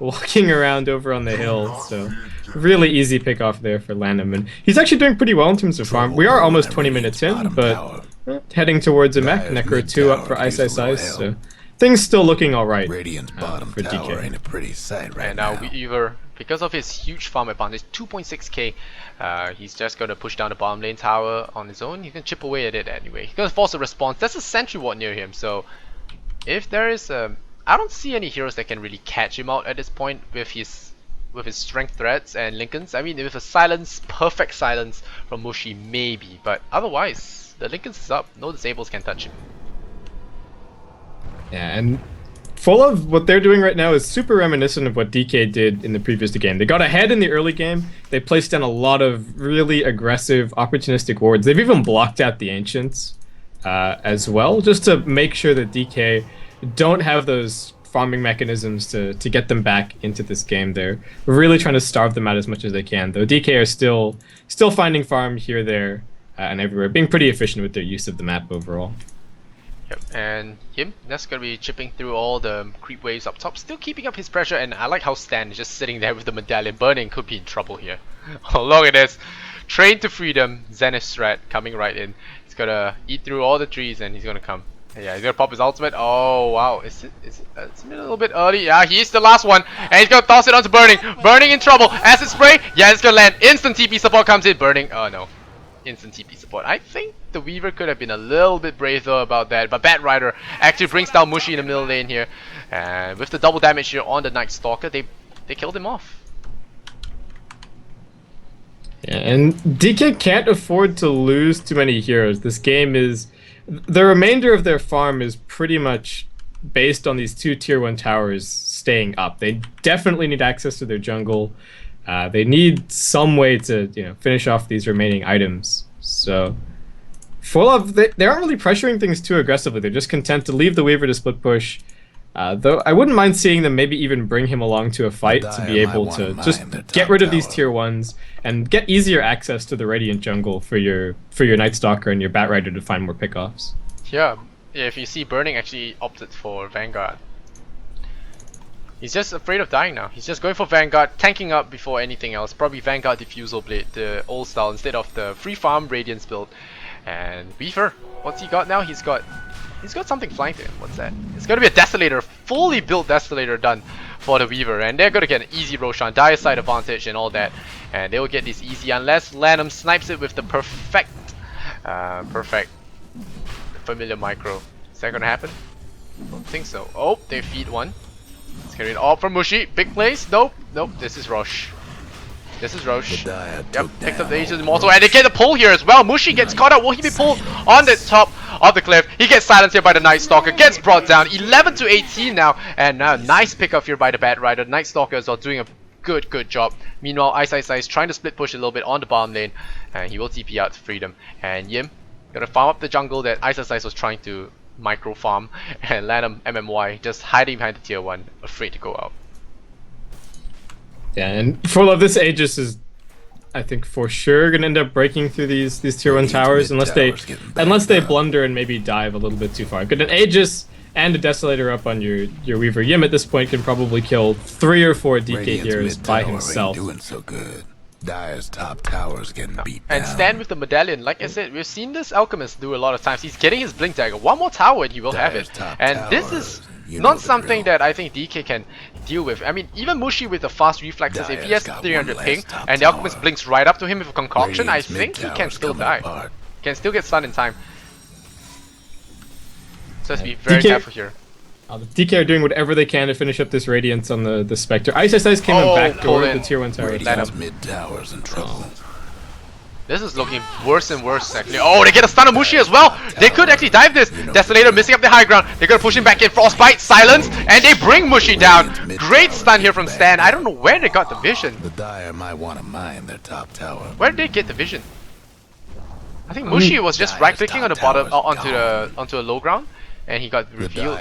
walking around over on the hill, so really easy pick off there for Lanham, and he's actually doing pretty well in terms of farm. We are almost 20 minutes in, but heading towards a mech. Necro 2 up for Ice, so things still looking alright Radiant's bottom for tower DK. ain't a pretty sight right And now. Weaver, because of his huge farm advantage, 2.6k, he's just going to push down the bottom lane tower on his own. He can chip away at it anyway. He's going to force a response. There's a sentry ward near him, so if there is I don't see any heroes that can really catch him out at this point with his strength threats and Lincolns. I mean, with a silence, perfect silence from Mushi, maybe, but otherwise, the Lincolns is up. No disables can touch him. Yeah, and ForLove, what they're doing right now is super reminiscent of what DK did in the previous game. They got ahead in the early game. They placed down a lot of really aggressive, opportunistic wards. They've even blocked out the Ancients as well, just to make sure that DK don't have those farming mechanisms to get them back into this game. They're really trying to starve them out as much as they can, though DK are still finding farm here, there, and everywhere, being pretty efficient with their use of the map overall. Yep, and him, that's gonna be chipping through all the creep waves up top, still keeping up his pressure, and I like how Stan is just sitting there with the medallion. Burning could be in trouble here. Oh, look at this. Train to freedom, Zenith strat coming right in. He's gonna eat through all the trees and he's gonna come. Yeah, he's gonna pop his ultimate. Oh wow, it's a little bit early. Yeah, he's the last one, and he's gonna toss it onto Burning. Burning in trouble. Acid spray. Yeah, it's gonna land. Instant TP support comes in. Burning. Oh no, instant TP support. I think the Weaver could have been a little bit braver about that, but Bat Rider actually brings down Mushi in the middle lane here, and with the double damage here on the Night Stalker, they killed him off. Yeah, and DK can't afford to lose too many heroes. This game is... The remainder of their farm is pretty much based on these 2 tier 1 towers staying up. They definitely need access to their jungle. They need some way to, finish off these remaining items. So, ForLove, they aren't really pressuring things too aggressively. They're just content to leave the Weaver to split push. Though I wouldn't mind seeing them maybe even bring him along to a fight to be able to just get rid of these tier 1s and get easier access to the Radiant jungle for your Night Stalker and your Bat Rider to find more pickoffs. Yeah, if you see Burning actually opted for Vanguard. He's just afraid of dying now. He's just going for Vanguard, tanking up before anything else. Probably Vanguard Diffusal Blade, the old style, instead of the free farm Radiance build. And Weaver, what's he got now? He's got something flying to him. What's that? It's gonna be a Desolator, fully built Desolator done for the Weaver, and they're gonna get an easy Roshan, dire side advantage and all that, and they will get this easy unless Lanham snipes it with the perfect familiar micro. Is that gonna happen? I don't think so. Oh, they feed one. Let's carry it all from Mushi. Big place. Nope. This is Roche. Yep, picked up the Aegis Immortal, and they get a pull here as well. Mushi gets caught out. Will he be pulled on the top of the cliff? He gets silenced here by the Night Stalker, gets brought down. 11 to 18 now, and now nice pickup here by the Bat Rider. Night Stalker is doing a good job. Meanwhile, Ice is trying to split push a little bit on the bottom lane, and he will TP out to freedom. And Yim gonna farm up the jungle that Ice was trying to micro farm, and Lanham MMY just hiding behind the tier 1, afraid to go out. Yeah, and ForLove, this Aegis is, I think, for sure gonna end up breaking through these tier 1 towers unless they blunder and maybe dive a little bit too far. Good, an Aegis and a Desolator up on your Weaver. Yim at this point can probably kill 3 or 4 DK heroes by himself. Doing so good. Dire's top tower's getting beat down. And stand with the medallion. Like I said, we've seen this Alchemist do a lot of times. He's getting his Blink Dagger. One more tower and he will have it. And this is not something that I think DK can deal with. I mean, even Mushi with the fast reflexes, if he has 300 ping and the Alchemist blinks right up to him with a concoction, I think he can still die. Can still get stunned in time. So let's be very careful here. The DK are doing whatever they can to finish up this Radiance on the Spectre. Ice came in back toward the tier 1 tower. Mid tower's in trouble. This is looking worse and worse actually. Oh, they get a stun on Mushi as well. They could actually dive this. Desolator missing up the high ground. They're gonna push him back in. Frostbite, silence, and they bring Mushi down. Great stun here from Stan. I don't know where they got the vision. The Dire might want to mine their top tower. Where did they get the vision? I think Mushi was just right clicking on the bottom onto a low ground, and he got revealed.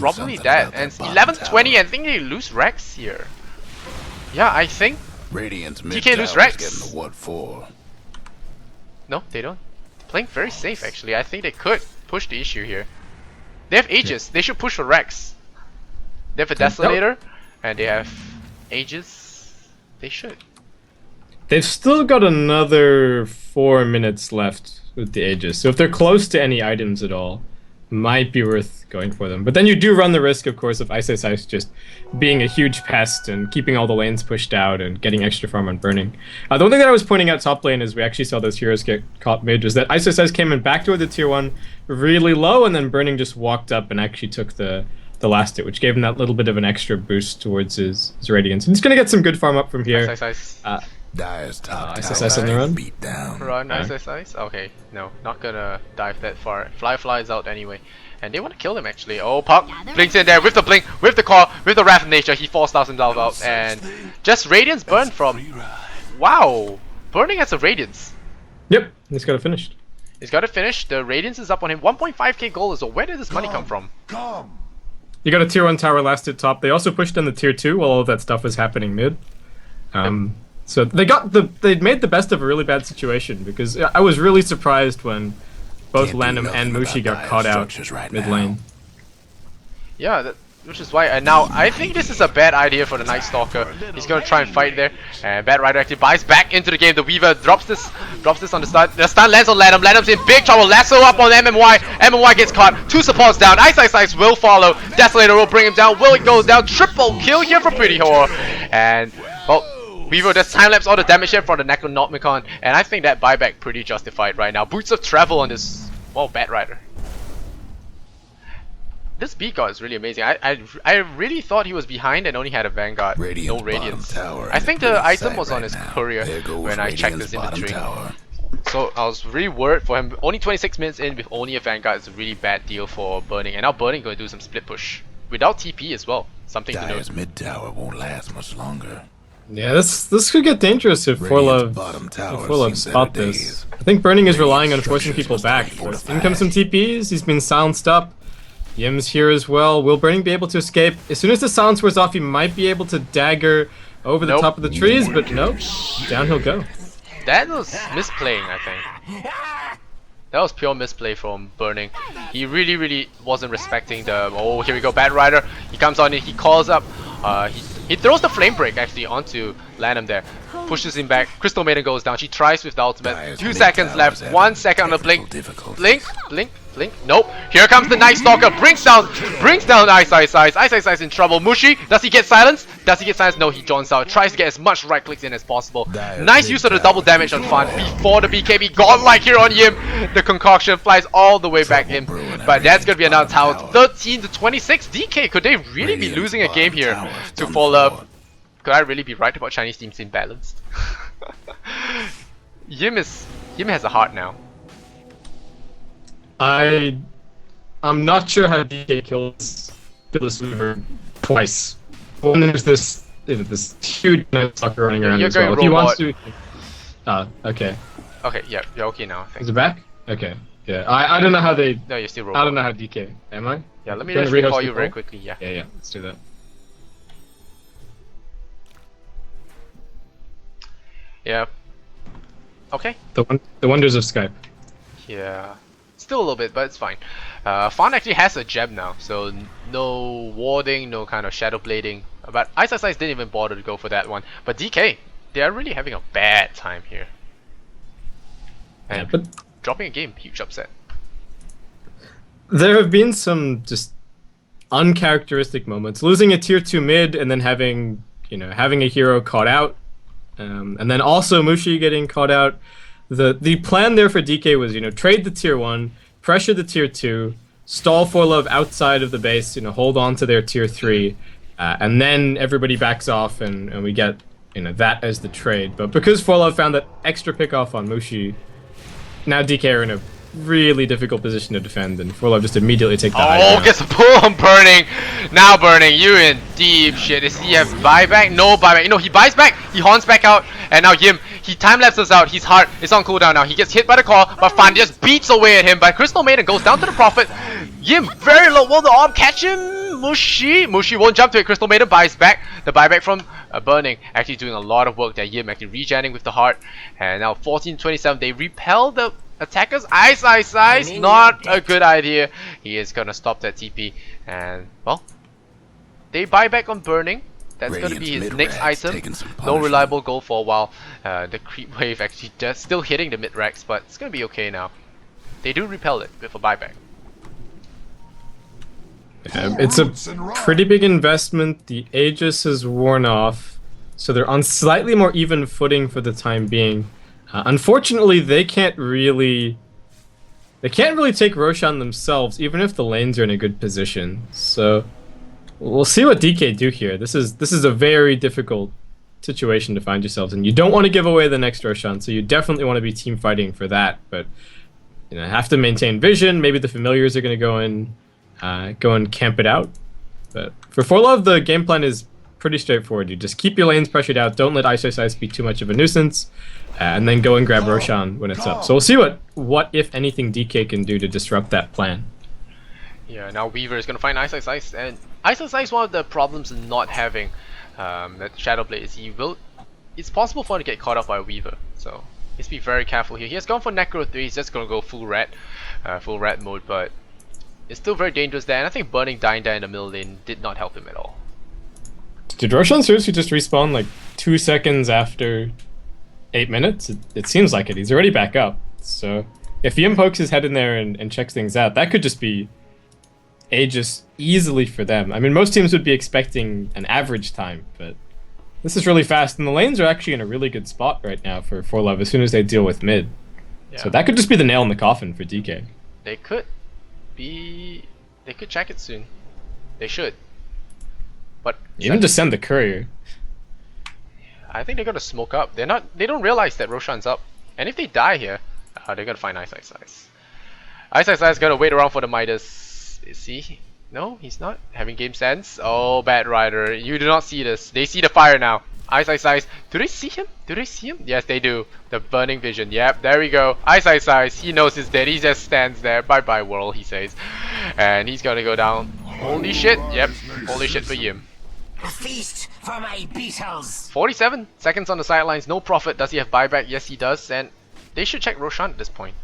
Probably that. And 11-20, I think they lose Rex here. Yeah, I think TK lose Rex. What for? No, they don't. Playing very safe actually. I think they could push the issue here. They have Aegis. They should push for Rex. They have a Desolator, and they have Aegis. They should. They've still got another 4 minutes left with the Aegis, so if they're close to any items at all, might be worth going for them. But then you do run the risk, of course, of Ice just being a huge pest and keeping all the lanes pushed out and getting extra farm on burning. The one thing that I was pointing out top lane is we actually saw those heroes get caught mid was that Ice came in back toward the tier 1 really low, and then burning just walked up and actually took the last hit, which gave him that little bit of an extra boost towards his Radiance. And he's gonna get some good farm up from here. Dire's top Ice on the run. Beat down. Run, Ice. Okay, no, not gonna dive that far. Fly is out anyway. And they want to kill him actually. Oh, Puck blinks in there with the blink, with the call, with the Wrath of Nature. He 4-stars himself out. And just Radiance burn from... Wow! Burning has a Radiance. Yep, he's got it finished. He's got it finished. The Radiance is up on him. 1.5k gold. So where did this money come from? You got a tier 1 tower last hit top. They also pushed in the tier 2 while all of that stuff was happening mid. So they made the best of a really bad situation, because I was really surprised when both Lanham and Mushi got caught out mid lane. Yeah, which is why, and now I think this is a bad idea for the Night Stalker. He's gonna try and fight there, and Bad Rider actually buys back into the game. The Weaver drops this on the stun. The stun lands on Lanham. Lanham's in big trouble. Lasso up on MMY. MMY gets caught. 2 supports down. Ice will follow. Desolator will bring him down. Will it go down? Triple kill here for Pretty Whore, and well, Weaver does time-lapse all the damage here from the Necronomicon, and I think that buyback pretty justified right now. Boots of Travel on this, well, Bad Rider. This B god is really amazing. I really thought he was behind and only had a Vanguard, no Radiance. I think the item was on his courier when I checked his inventory. So I was really worried for him. Only 26 minutes in with only a Vanguard is a really bad deal for Burning, and now Burning going to do some split push without TP as well. Something to note. mid tower won't last much longer. Yeah, this could get dangerous if ForLove spot this. I think Burning is relying on forcing people back. In comes some TPs, he's been silenced up. Yim's here as well. Will Burning be able to escape? As soon as the silence wears off, he might be able to dagger over the top of the trees, but nope. Down he'll go. That was misplaying, I think. That was pure misplay from Burning. He really wasn't respecting the... Oh, here we go, Bad Rider. He comes on in, he calls up. He throws the Flame Break actually onto Lanham there. Pushes him back. Crystal Maiden goes down. She tries with the ultimate. 2 seconds left. 1 second on the blink. Blink. Nope. Here comes the Night Stalker. Brings down Ice. Ice in trouble. Mushi, does he get silenced? No, he joins out. Tries to get as much right clicks in as possible. Nice use of the double damage on Fan before the BKB. Godlike here on Yim. The concoction flies all the way back in. But that's gonna be another tower. 13 to 26. DK, could they really be losing a game here to ForLove? Could I really be right about Chinese teams imbalanced? Yim has a heart now. I'm not sure how DK kills Weaver twice. One, there's this huge Night Stalker running around as well. If he wants to... okay. Okay, yeah, you're okay now, I think. Is it back? Okay. Yeah, I don't know how they... No, you're still robot. I don't know how DK. Am I? Yeah, let me just recall you very quickly, yeah. Yeah, let's do that. Yeah. Okay. The wonders of Skype. Yeah. Still a little bit, but it's fine. Fawn actually has a gem now, so no warding, no kind of shadow blading. But Ice didn't even bother to go for that one. But DK, they are really having a bad time here. And yeah, but dropping a game, huge upset. There have been some just uncharacteristic moments. Losing a tier 2 mid and then having a hero caught out. And then also Mushi getting caught out. The plan there for DK was, trade the tier 1, pressure the tier 2, stall ForLove outside of the base, hold on to their tier 3, and then everybody backs off and we get, that as the trade. But because ForLove found that extra pick-off on Mushi, now DK are in a really difficult position to defend, and ForLove just immediately take the high. Oh, gets a pull on Burning. Now Burning, you in deep shit. Does he have buyback? No buyback. He buys back. He haunts back out, and now Yim, he time-lapses out. His heart is on cooldown now. He gets hit by the call, but Fan just beats away at him. But Crystal Maiden goes down to the Prophet. Yim, very low. Will the arm catch him? Mushi won't jump to it. Crystal Maiden buys back. The buyback from Burning, actually doing a lot of work there. Yim actually regenning with the heart, and now 14-27. They repel the attackers. Ice, not a good idea. He is gonna stop that TP, and well, they buy back on Burning. That's gonna be his next item. No reliable goal for a while. The creep wave actually just still hitting the mid racks, but it's gonna be okay now. They do repel it with a buyback. It's a pretty big investment. The Aegis has worn off, so they're on slightly more even footing for the time being. Unfortunately, they can't really take Roshan themselves, even if the lanes are in a good position. So we'll see what DK do here. This is a very difficult situation to find yourselves in. You don't want to give away the next Roshan, so you definitely want to be team fighting for that. But have to maintain vision. Maybe the familiars are going to go and camp it out. But for ForLove, the game plan is pretty straightforward. You just keep your lanes pressured out. Don't let Ice be too much of a nuisance. And then go and grab Roshan when it's up. So we'll see what if anything DK can do to disrupt that plan. Yeah, now Weaver is gonna find Ice, and Ice one of the problems in not having that Shadow Blade is it's possible for him to get caught up by a Weaver. So he has to be very careful here. He has gone for Necro 3. He's just gonna go full rat mode, but It's still very dangerous there, and I think burning dying there in the middle lane did not help him at all. Did Roshan seriously just respawn like 2 seconds after 8 minutes? It seems like it. He's already back up. So if Yim pokes his head in there and checks things out, that could just be ages easily for them. I mean, most teams would be expecting an average time, but this is really fast, and the lanes are actually in a really good spot right now for ForLove as soon as they deal with mid. Yeah. So that could just be the nail in the coffin for DK. They could check it soon. They should. But Even just send the courier. I think they're gonna smoke up. They don't realize that Roshan's up. And if they die here, they're gonna find Ice. Ice gonna wait around for the Midas. Is he? No, he's not having game sense. Oh, bad rider. You do not see this. They see the fire now. Ice. Do they see him? Yes, they do. The burning vision. Yep, there we go. Ice. He knows he's dead. He just stands there. Bye bye world, he says. And he's gonna go down. Holy shit. Yep. Holy shit for Yim. A feast for my beetles. 47 seconds on the sidelines. No profit. Does he have buyback? Yes, he does. And they should check Roshan at this point.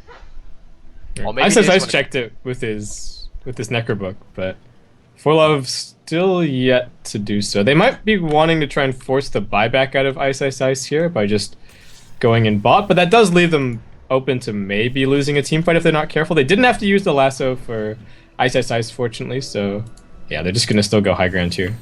Or maybe Ice checked it with his Necrobook, but ForLove still yet to do so. They might be wanting to try and force the buyback out of Ice here by just going in bot, but that does leave them open to maybe losing a team fight if they're not careful. They didn't have to use the lasso for Ice, fortunately, so yeah, they're just gonna still go high ground here.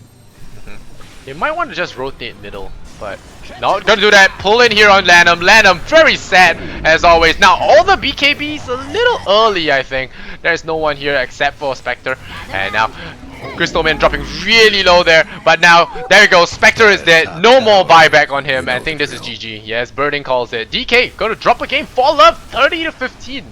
You might want to just rotate middle, but not gonna do that. Pull in here on Lanham. Lanham, very sad as always. Now all the BKBs a little early, I think. There's no one here except for Spectre, and now Crystalman dropping really low there. But now there you go. Spectre is dead. No more buyback on him. I think this is GG. Yes, Birding calls it. DK gonna drop a game. ForLove 30-15.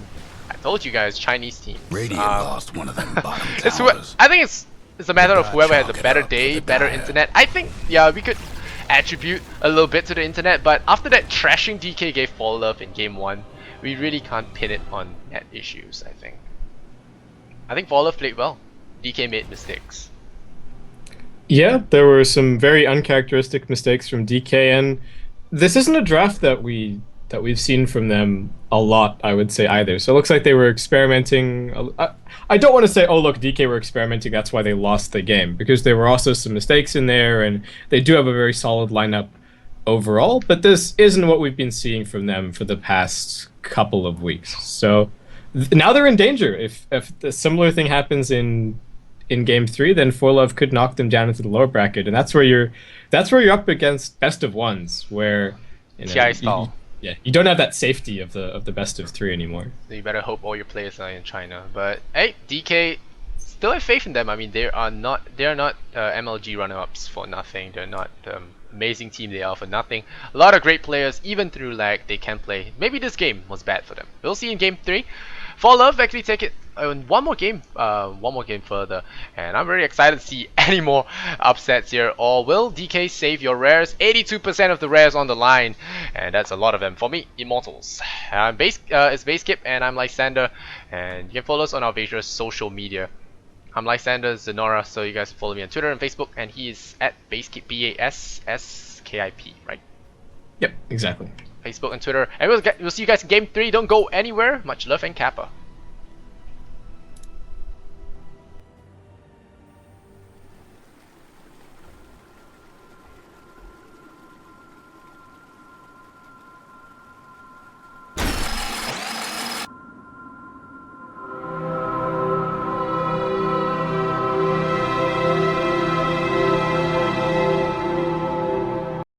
I told you guys, Chinese team. Radiant lost one of them bottom It's towers. I think it's a matter of whoever has a better day, better internet. I think, yeah, we could attribute a little bit to the internet, but after that trashing DK gave ForLove in game 1, we really can't pin it on net issues, I think. I think ForLove played well. DK made mistakes. Yeah, there were some very uncharacteristic mistakes from DK, and this isn't a draft that we've seen from them a lot, I would say, either. So it looks like they were experimenting. I don't want to say, oh look, DK were experimenting, that's why they lost the game, because there were also some mistakes in there, and they do have a very solid lineup overall, but this isn't what we've been seeing from them for the past couple of weeks. So now they're in danger. If a similar thing happens in game 3, then ForLove could knock them down into the lower bracket, and that's where you're up against best of ones, where TI style. You don't have that safety of the best of 3 anymore. So you better hope all your players are in China. But hey, DK, still have faith in them. I mean, they are not MLG runner-ups for nothing. They're not amazing team they are for nothing. A lot of great players, even through lag, they can play. Maybe this game was bad for them. We'll see in game 3. ForLove actually take it one more game further, and I'm very excited to see any more upsets here. Or will DK save your rares? 82% of the rares on the line, and that's a lot of them for me. Immortals. It's Baseskip, and I'm Lysander, and you can follow us on our various social media. I'm Lysander Zenora, so you guys follow me on Twitter and Facebook, and he is at Baseskip, BASSKIP, right? Yep, exactly. Facebook and Twitter, and we'll see you guys in game 3. Don't go anywhere. Much love and Kappa.